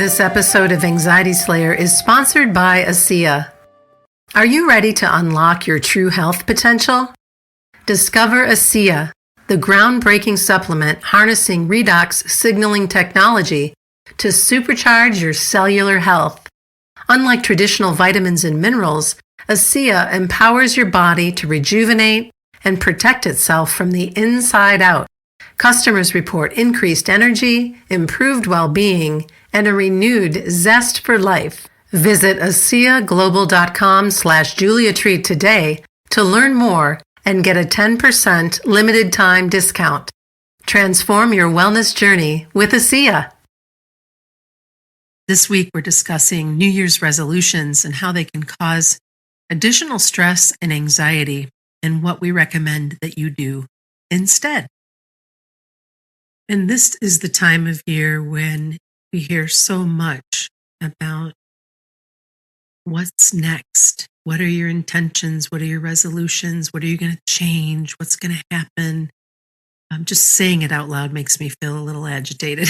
This episode of Anxiety Slayer is sponsored by ASEA. Are you ready to unlock your true health potential? Discover ASEA, the groundbreaking supplement harnessing redox signaling technology to supercharge your cellular health. Unlike traditional vitamins and minerals, ASEA empowers your body to rejuvenate and protect itself from the inside out. Customers report increased energy, improved well-being, and a renewed zest for life. Visit ASEAGlobal.com/JuliaTreat today to learn more and get a 10% limited time discount. Transform your wellness journey with ASEA. This week, we're discussing New Year's resolutions and how they can cause additional stress and anxiety, and what we recommend that you do instead. And this is the time of year when we hear so much about what's next. What are your intentions? What are your resolutions? What are you going to change? What's going to happen? Just saying it out loud makes me feel a little agitated.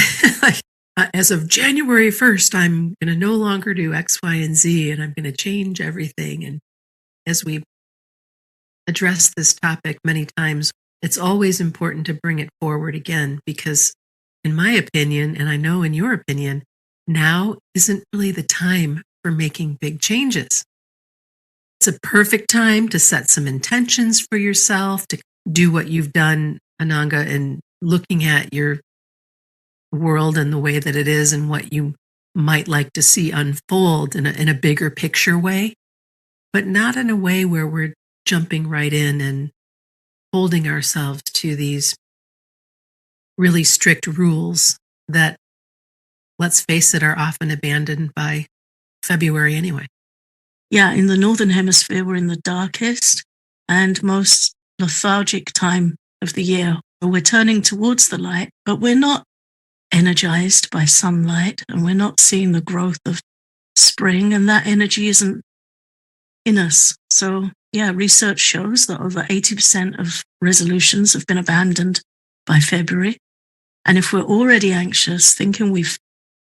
As of January 1st, I'm going to no longer do X, Y, and Z, and I'm going to change everything. And as we address this topic many times, it's always important to bring it forward again, because in my opinion, and I know in your opinion, now isn't really the time for making big changes. It's a perfect time to set some intentions for yourself, to do what you've done, Ananga, in looking at your world and the way that it is and what you might like to see unfold in a bigger picture way, but not in a way where we're jumping right in and holding ourselves to these really strict rules that, let's face it, are often abandoned by February anyway. Yeah, in the Northern Hemisphere, we're in the darkest and most lethargic time of the year. We're turning towards the light, but we're not energized by sunlight, and we're not seeing the growth of spring, and that energy isn't in us. So yeah, research shows that over 80% of resolutions have been abandoned by February. And if we're already anxious, thinking we've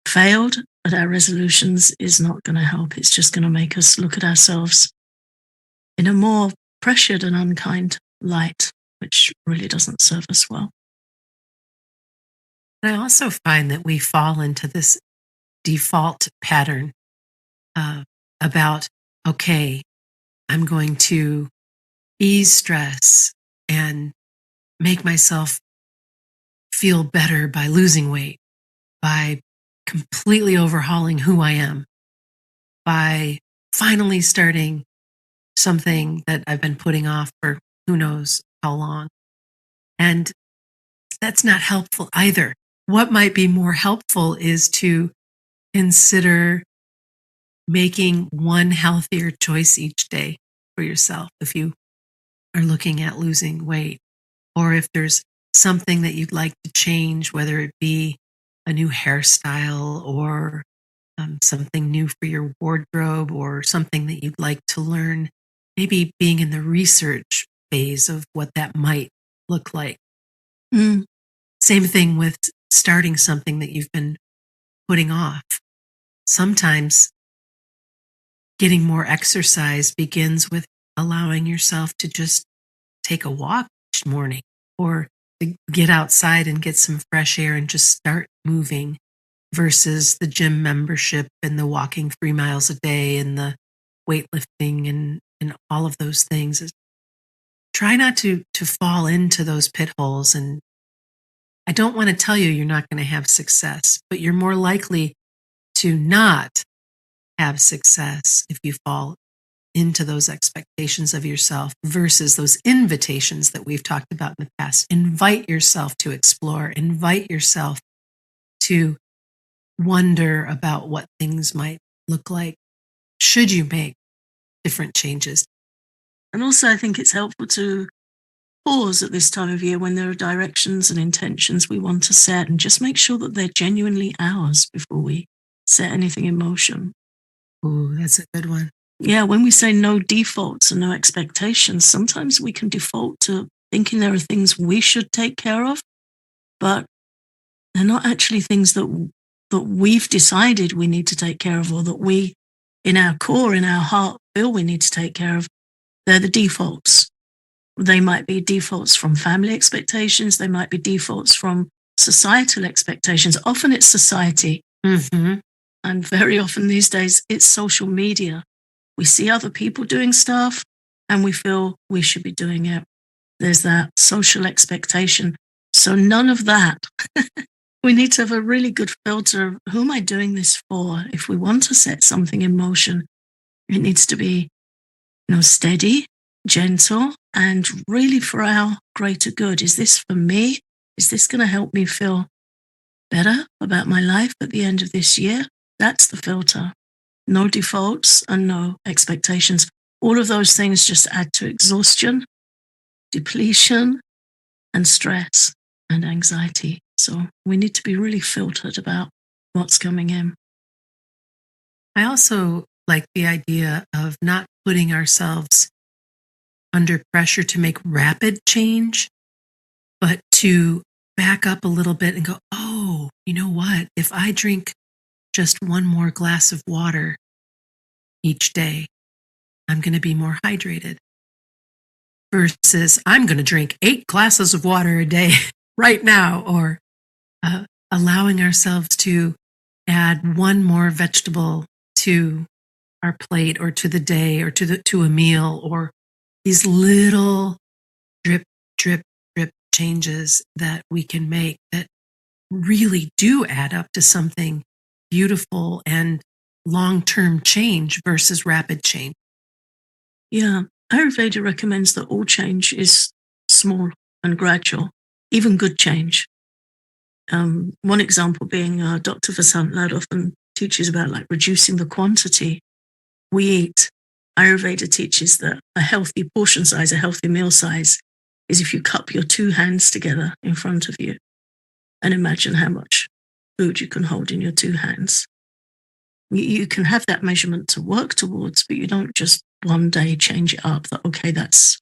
failed at our resolutions is not going to help. It's just going to make us look at ourselves in a more pressured and unkind light, which really doesn't serve us well. I also find that we fall into this default pattern about, okay, I'm going to ease stress and make myself feel better by losing weight, by completely overhauling who I am, by finally starting something that I've been putting off for who knows how long. And that's not helpful either. What might be more helpful is to consider making one healthier choice each day for yourself if you are looking at losing weight, or if there's something that you'd like to change, whether it be a new hairstyle or something new for your wardrobe, or something that you'd like to learn, maybe being in the research phase of what that might look like. Same thing with starting something that you've been putting off. Sometimes getting more exercise begins with allowing yourself to just take a walk each morning, or to get outside and get some fresh air and just start moving, versus the gym membership and the walking 3 miles a day and the weightlifting and all of those things. Try not to fall into those pit holes. And I don't want to tell you you're not going to have success, but you're more likely to not have success if you fall into those expectations of yourself versus those invitations that we've talked about in the past. Invite yourself to explore, invite yourself to wonder about what things might look like should you make different changes. And also, I think it's helpful to pause at this time of year when there are directions and intentions we want to set, and just make sure that they're genuinely ours before we set anything in motion. Ooh, that's a good one. Yeah, when we say no defaults and no expectations, sometimes we can default to thinking there are things we should take care of, but they're not actually things that that we've decided we need to take care of, or that we, in our core, in our heart, feel we need to take care of, they're the defaults. They might be defaults from family expectations. They might be defaults from societal expectations. Often it's society. Mm-hmm. And very often these days, it's social media. We see other people doing stuff and we feel we should be doing it. There's that social expectation. So none of that. We need to have a really good filter of who am I doing this for? If we want to set something in motion, it needs to be, steady, gentle, and really for our greater good. Is this for me? Is this going to help me feel better about my life at the end of this year? That's the filter. No defaults and no expectations. All of those things just add to exhaustion, depletion, and stress and anxiety. So we need to be really filtered about what's coming in. I also like the idea of not putting ourselves under pressure to make rapid change, but to back up a little bit and go, oh, you know what? If I drink just one more glass of water each day, I'm going to be more hydrated. Versus I'm going to drink 8 glasses of water a day right now, or allowing ourselves to add one more vegetable to our plate or to the day or to a meal, or these little drip, drip, drip changes that we can make that really do add up to something beautiful and long-term change versus rapid change. Yeah. Ayurveda recommends that all change is small and gradual, even good change. One example being Dr. Vasant Lad often teaches about like reducing the quantity we eat. Ayurveda teaches that a healthy portion size, a healthy meal size, is if you cup your 2 hands together in front of you and imagine how much food you can hold in your 2 hands. You can have that measurement to work towards, but you don't just one day change it up that, okay, that's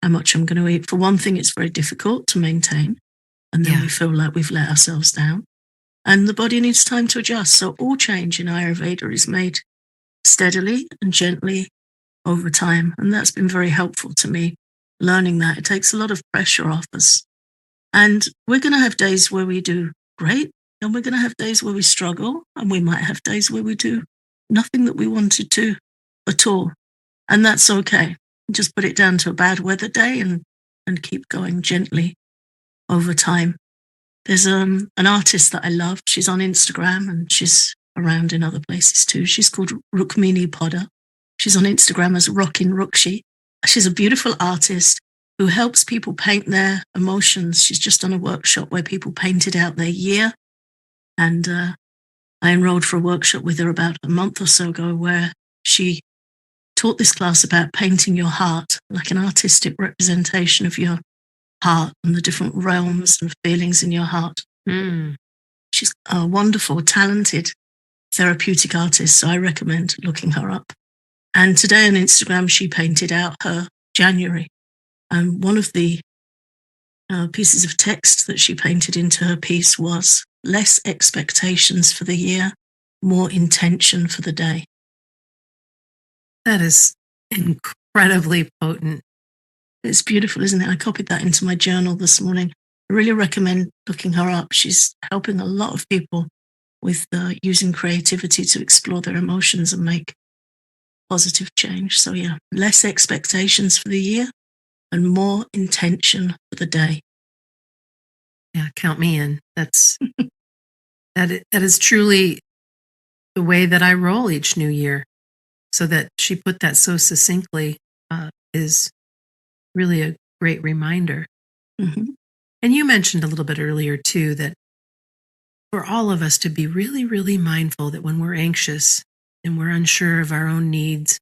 how much I'm going to eat. For one thing, it's very difficult to maintain. And then we feel like we've let ourselves down. And the body needs time to adjust. So all change in Ayurveda is made steadily and gently over time. And that's been very helpful to me, learning that. It takes a lot of pressure off us. And we're going to have days where we do great, and we're going to have days where we struggle, and we might have days where we do nothing that we wanted to at all. And that's okay. Just put it down to a bad weather day and keep going gently over time. There's an artist that I love. She's on Instagram and she's around in other places too. She's called Rukmini Poddar. She's on Instagram as Rockin' Rukshi. She's a beautiful artist who helps people paint their emotions. She's just done a workshop where people painted out their year. And I enrolled for a workshop with her about a month or so ago where she taught this class about painting your heart, like an artistic representation of your heart and the different realms and feelings in your heart. She's a wonderful, talented, therapeutic artist, so I recommend looking her up. And today on Instagram, she painted out her January. And one of the pieces of text that she painted into her piece was less expectations for the year, more intention for the day. That is incredibly potent. It's beautiful, isn't it? I copied that into my journal this morning. I really recommend looking her up. She's helping a lot of people with using creativity to explore their emotions and make positive change. So yeah, less expectations for the year and more intention for the day. Yeah, count me in. That is truly the way that I roll each new year. So that she put that so succinctly is really a great reminder. Mm-hmm. And you mentioned a little bit earlier too that for all of us to be really, really mindful that when we're anxious and we're unsure of our own needs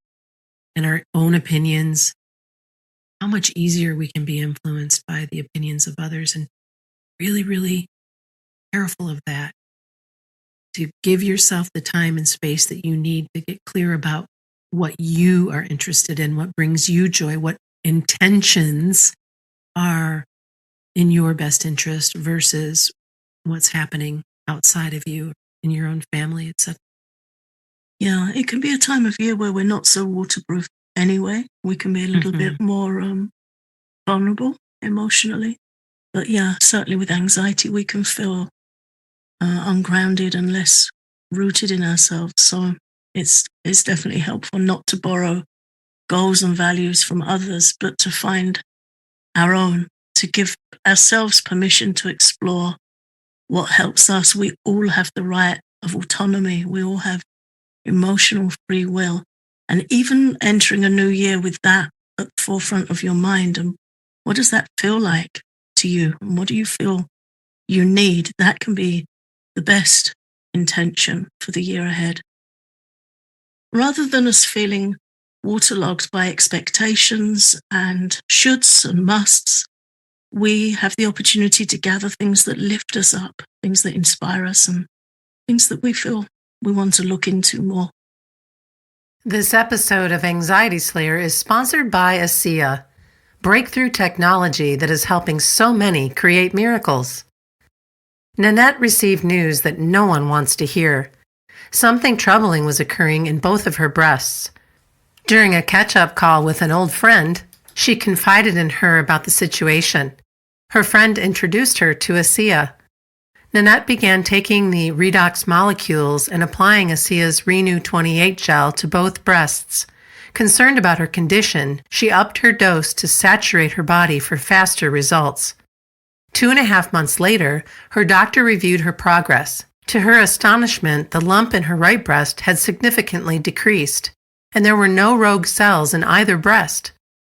and our own opinions, how much easier we can be influenced by the opinions of others, and really, really careful of that. To give yourself the time and space that you need to get clear about what you are interested in, what brings you joy, what intentions are in your best interest versus what's happening outside of you, in your own family, etc. Yeah, it can be a time of year where we're not so waterproof anyway. We can be a little bit more vulnerable emotionally. But yeah, certainly with anxiety, we can feel ungrounded and less rooted in ourselves. So it's definitely helpful not to borrow goals and values from others, but to find our own, to give ourselves permission to explore what helps us. We all have the right of autonomy. We all have emotional free will. And even entering a new year with that at the forefront of your mind, and what does that feel like to you? And what do you feel you need? That can be the best intention for the year ahead. Rather than us feeling waterlogged by expectations and shoulds and musts, we have the opportunity to gather things that lift us up, things that inspire us, and things that we feel we want to look into more. This episode of Anxiety Slayer is sponsored by ASEA, breakthrough technology that is helping so many create miracles. Nanette received news that no one wants to hear. Something troubling was occurring in both of her breasts. During a catch-up call with an old friend, she confided in her about the situation. Her friend introduced her to ASEA. Nanette began taking the Redox molecules and applying ASEA's Renew 28 gel to both breasts. Concerned about her condition, she upped her dose to saturate her body for faster results. 2.5 months later, her doctor reviewed her progress. To her astonishment, the lump in her right breast had significantly decreased, and there were no rogue cells in either breast.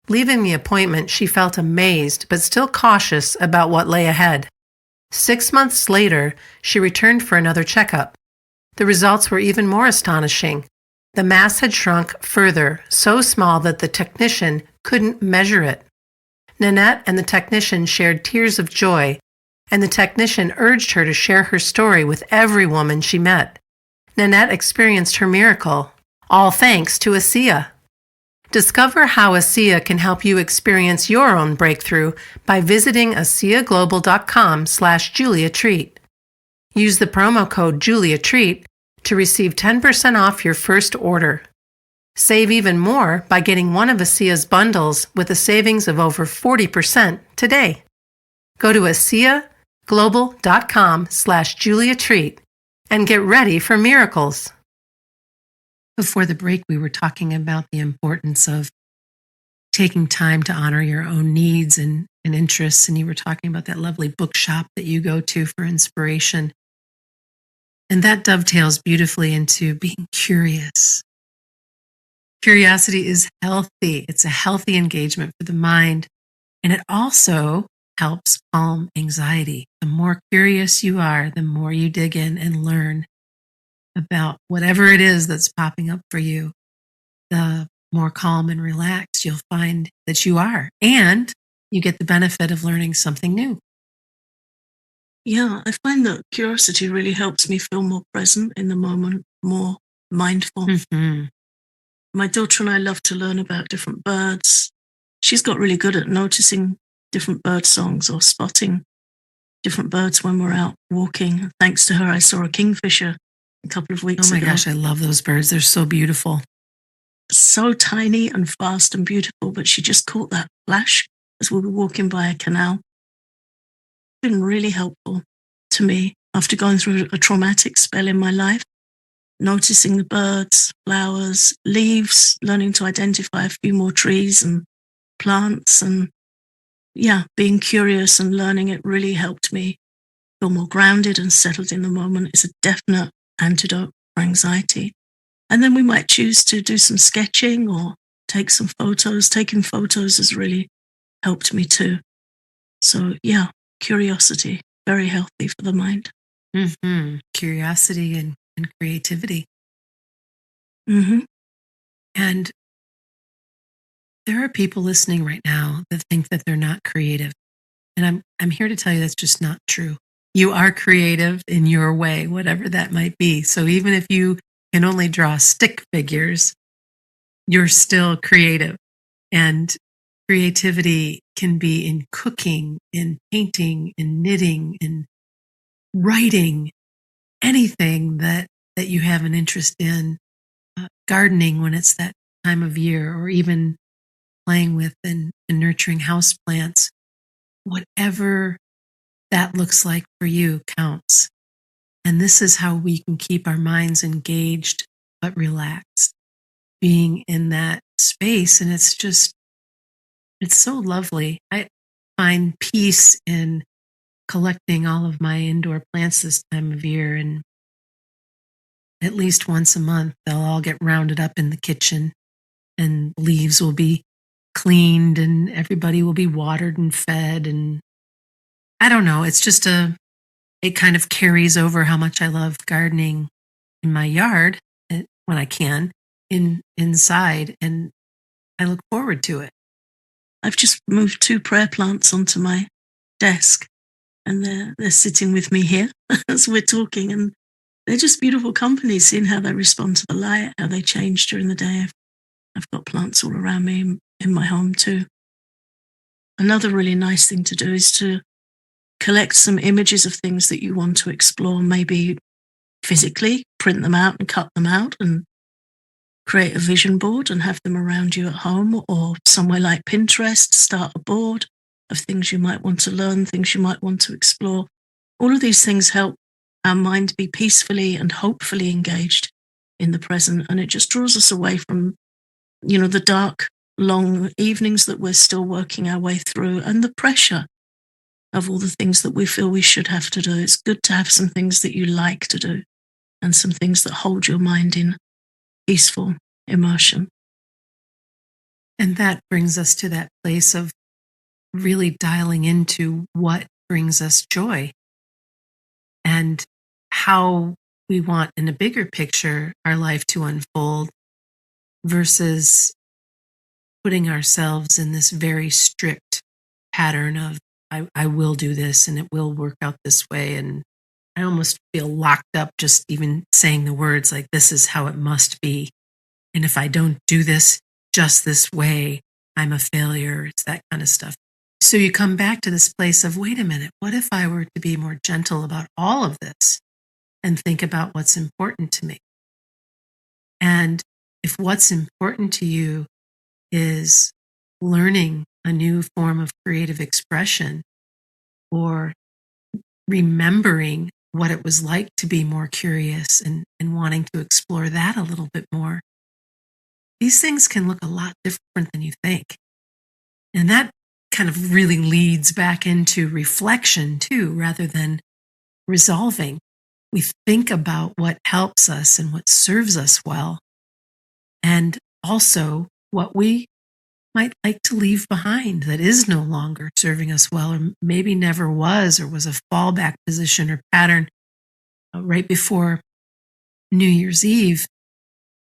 Leaving the appointment, she felt amazed but still cautious about what lay ahead. 6 months later, she returned for another checkup. The results were even more astonishing. The mass had shrunk further, so small that the technician couldn't measure it. Nanette and the technician shared tears of joy, and the technician urged her to share her story with every woman she met. Nanette experienced her miracle, all thanks to ASEA. Discover how ASEA can help you experience your own breakthrough by visiting ASEAGlobal.com/JuliaTreat. Use the promo code JuliaTreat to receive 10% off your first order. Save even more by getting one of ASEA's bundles with a savings of over 40% today. Go to ASEAGlobal.com/JuliaTreat and get ready for miracles. Before the break, we were talking about the importance of taking time to honor your own needs and interests. And you were talking about that lovely bookshop that you go to for inspiration. And that dovetails beautifully into being curious. Curiosity is healthy. It's a healthy engagement for the mind. And it also helps calm anxiety. The more curious you are, the more you dig in and learn about whatever it is that's popping up for you, the more calm and relaxed you'll find that you are. And you get the benefit of learning something new. Yeah, I find that curiosity really helps me feel more present in the moment, more mindful. My daughter and I love to learn about different birds. She's got really good at noticing different bird songs or spotting different birds when we're out walking. Thanks to her, I saw a kingfisher a couple of weeks ago. Oh my gosh, I love those birds. They're so beautiful. So tiny and fast and beautiful, but she just caught that flash as we were walking by a canal. It's been really helpful to me after going through a traumatic spell in my life. Noticing the birds, flowers, leaves, learning to identify a few more trees and plants, and being curious and learning it really helped me feel more grounded and settled in the moment. It's a definite antidote for anxiety. And then we might choose to do some sketching or take some photos. Taking photos has really helped me too. So curiosity, very healthy for the mind. Curiosity and creativity. And there are people listening right now that think that they're not creative. And I'm here to tell you that's just not true. You are creative in your way, whatever that might be. So even if you can only draw stick figures, you're still creative. And creativity can be in cooking, in painting, in knitting, in writing, anything that you have an interest in, gardening when it's that time of year, or even playing with and nurturing houseplants, whatever that looks like for you counts. And this is how we can keep our minds engaged but relaxed, being in that space. And it's so lovely. I find peace in collecting all of my indoor plants this time of year. And at least once a month, they'll all get rounded up in the kitchen, and leaves will be cleaned, and everybody will be watered and fed. And I don't know, it kind of carries over how much I love gardening in my yard, when I can, inside, and I look forward to it. I've just moved 2 prayer plants onto my desk, and they're sitting with me here as we're talking, and they're just beautiful company, seeing how they respond to the light, how they change during the day. I've got plants all around me in my home too. Another really nice thing to do is to collect some images of things that you want to explore, maybe physically print them out and cut them out and create a vision board and have them around you at home, or somewhere like Pinterest, start a board of things you might want to learn, things you might want to explore. All of these things help our mind be peacefully and hopefully engaged in the present. And it just draws us away from, the dark, long evenings that we're still working our way through, and the pressure of all the things that we feel we should have to do. It's good to have some things that you like to do, and some things that hold your mind in peaceful immersion. And that brings us to that place of really dialing into what brings us joy, and how we want, in a bigger picture, our life to unfold, versus putting ourselves in this very strict pattern of, I will do this and it will work out this way. And I almost feel locked up just even saying the words, like, this is how it must be. And if I don't do this just this way, I'm a failure. It's that kind of stuff. So you come back to this place of, wait a minute, what if I were to be more gentle about all of this and think about what's important to me? And if what's important to you is learning a new form of creative expression, or remembering what it was like to be more curious and wanting to explore that a little bit more, these things can look a lot different than you think. And that kind of really leads back into reflection too, rather than resolving. We think about what helps us and what serves us well, and also what we might like to leave behind that is no longer serving us well, or maybe never was, or was a fallback position or pattern. Right before New Year's Eve,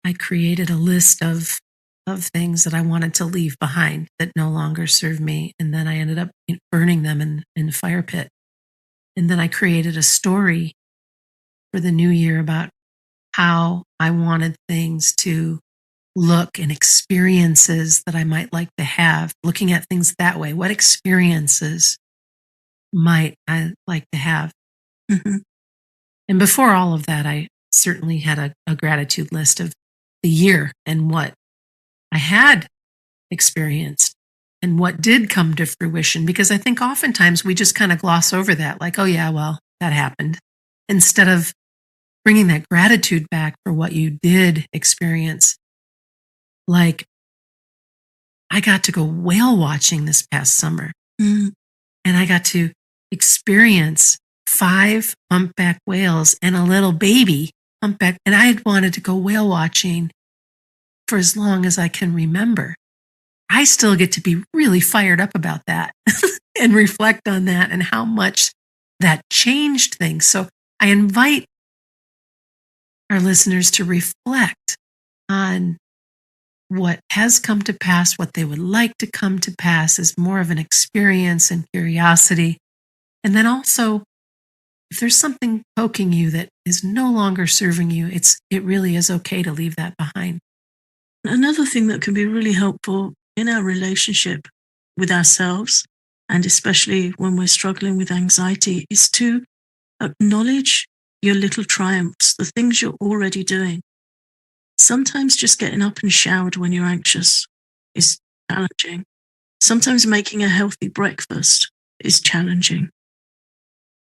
I created a list of things that I wanted to leave behind that no longer served me. And then I ended up burning them in the fire pit. And then I created a story for the new year about how I wanted things to look, and experiences that I might like to have, looking at things that way. What experiences might I like to have? Mm-hmm. And before all of that, I certainly had a gratitude list of the year and what I had experienced and what did come to fruition. Because I think oftentimes we just kind of gloss over that, like, oh yeah, well, that happened, instead of bringing that gratitude back for what you did experience. Like, I got to go whale watching this past summer, and I got to experience 5 humpback whales and a little baby humpback. And I had wanted to go whale watching for as long as I can remember. I still get to be really fired up about that and reflect on that and how much that changed things. So I invite our listeners to reflect on what has come to pass, what they would like to come to pass, is more of an experience and curiosity. And then also, if there's something poking you that is no longer serving you, it really is okay to leave that behind. Another thing that can be really helpful in our relationship with ourselves, and especially when we're struggling with anxiety, is to acknowledge your little triumphs, the things you're already doing. Sometimes just getting up and showered when you're anxious is challenging. Sometimes making a healthy breakfast is challenging.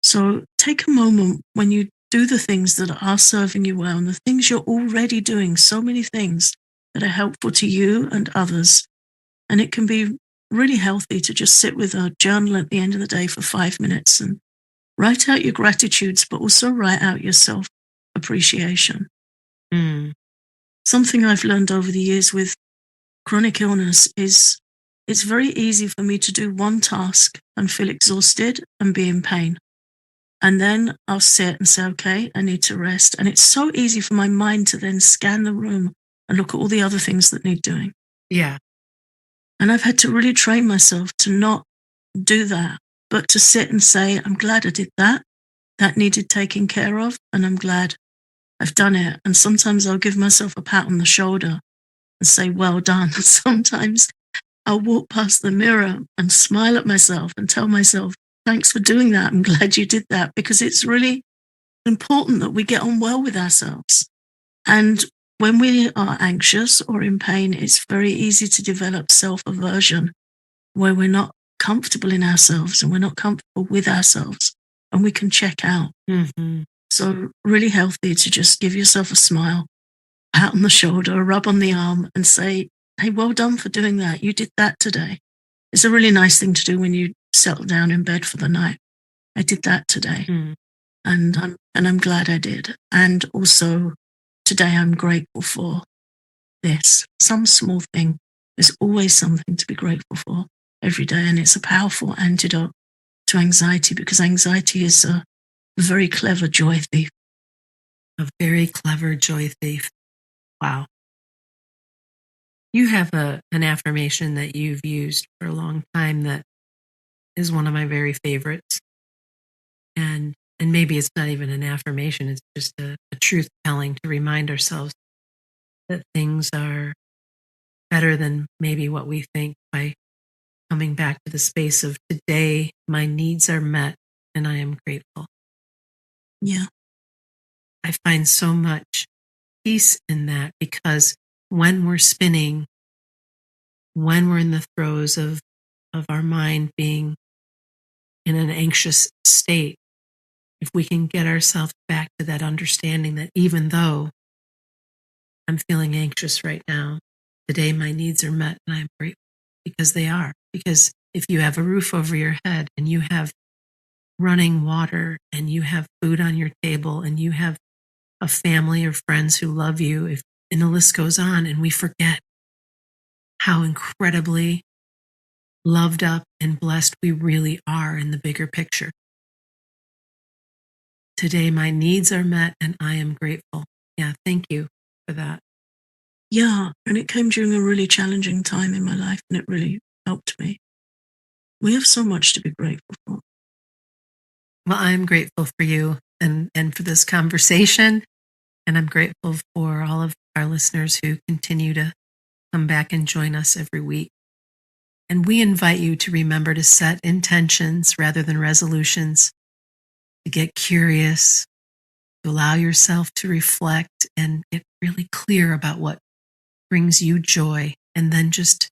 So take a moment when you do the things that are serving you well and the things you're already doing, so many things that are helpful to you and others. And it can be really healthy to just sit with a journal at the end of the day for 5 minutes and write out your gratitudes, but also write out your self-appreciation. Something I've learned over the years with chronic illness is it's very easy for me to do one task and feel exhausted and be in pain. And then I'll sit and say, okay, I need to rest. And it's so easy for my mind to then scan the room and look at all the other things that need doing. Yeah. And I've had to really train myself to not do that, but to sit and say, I'm glad I did that. That needed taking care of, and I'm glad I've done it. And sometimes I'll give myself a pat on the shoulder and say, well done. Sometimes I'll walk past the mirror and smile at myself and tell myself, thanks for doing that. I'm glad you did that, because it's really important that we get on well with ourselves. And when we are anxious or in pain, it's very easy to develop self-aversion, where we're not comfortable in ourselves and we're not comfortable with ourselves, and we can check out. So really healthy to just give yourself a smile, pat on the shoulder, a rub on the arm, and say, hey, well done for doing that. You did that today. It's a really nice thing to do when you settle down in bed for the night. I did that today. And I'm glad I did. And also today I'm grateful for this. Some small thing. There's always something to be grateful for every day. And it's a powerful antidote to anxiety, because anxiety is a very clever joy thief. A very clever joy thief. Wow. You have an affirmation that you've used for a long time that is one of my very favorites. And maybe it's not even an affirmation, it's just a truth telling to remind ourselves that things are better than maybe what we think, by coming back to the space of today, my needs are met and I am grateful. Yeah. I find so much peace in that, because when we're spinning, when we're in the throes of our mind being in an anxious state, if we can get ourselves back to that understanding that even though I'm feeling anxious right now, today my needs are met and I'm grateful, because they are. Because if you have a roof over your head and you have running water and you have food on your table and you have a family or friends who love you, and the list goes on, and we forget how incredibly loved up and blessed we really are in the bigger picture. Today, my needs are met and I am grateful. Yeah, thank you for that. Yeah, and it came during a really challenging time in my life, and it really helped me. We have so much to be grateful for. Well, I'm grateful for you and for this conversation, and I'm grateful for all of our listeners who continue to come back and join us every week. And we invite you to remember to set intentions rather than resolutions, to get curious, to allow yourself to reflect and get really clear about what brings you joy, and then just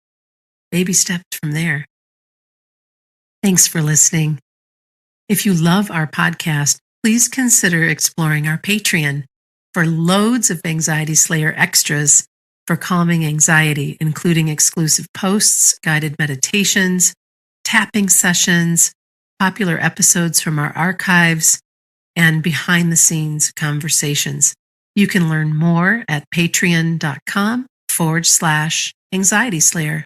baby steps from there. Thanks for listening. If you love our podcast, please consider exploring our Patreon for loads of Anxiety Slayer extras for calming anxiety, including exclusive posts, guided meditations, tapping sessions, popular episodes from our archives, and behind-the-scenes conversations. You can learn more at patreon.com/Anxiety Slayer.